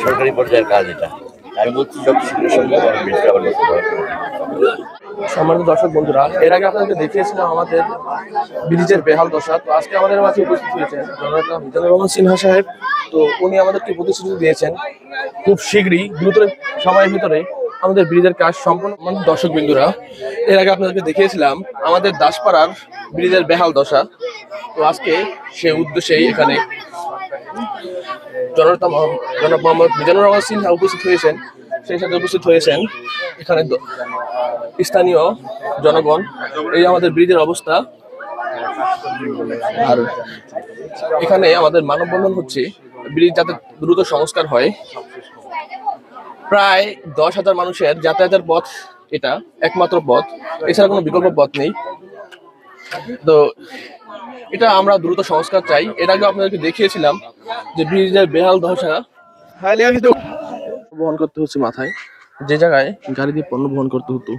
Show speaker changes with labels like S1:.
S1: সরকারি পর্যায়ের কাজ এটা। আমি বলছি যত শীঘ্র সম্ভব আমি ব্রিজটা আবার নতুন করে করব।
S2: সম্মানিত দর্শক বন্ধুরা, এর আগে আপনাদেরকে দেখিয়েছিলাম আমাদের ব্রিজের বেহাল দশা। তো আজকে আমাদের মাঝে উপস্থিত হয়েছেন জননেতা মিজানুর রহমান সিনহা সাহেব। তো উনি আমাদেরকে প্রতিশ্রুতি দিয়েছেন খুব শীঘ্রই দ্রুত সময়ের ভিতরে আমাদের ব্রিজের কাজ সম্পূর্ণ। দর্শক বিন্দুরা, এর আগে আপনাদেরকে দেখিয়েছিলাম আমাদের দাসপাড়ার ব্রিজের বেহাল দশা। তো আজকে সে উদ্দেশ্যেই এখানে জননেতা জনাব মোহাম্মদ মিজানুর রহমান সিনহা উপস্থিত হয়েছেন। সেই সাথে উপস্থিত হয়েছেন এখানে স্থানীয় জনগণ। এই আমাদের ব্রিজের অবস্থা। আর এখানে আমাদের মানববন্ধন হচ্ছে ব্রিজ যাতে দ্রুত সংস্কার হয়। প্রায় 10,000 মানুষের যাতায়াতের পথ এটা একমাত্র পথ, এছাড়া কোনো বিকল্প পথ নেই। তো এটা আমরা দ্রুত সংস্কার চাই। এর আগে আপনাদেরকে দেখিয়েছিলাম যে ব্রিজের বেহাল দশা বহন করতে হচ্ছে মাথায়, যে জায়গায় গাড়ি দিয়ে পণ্য বহন করতে হতো।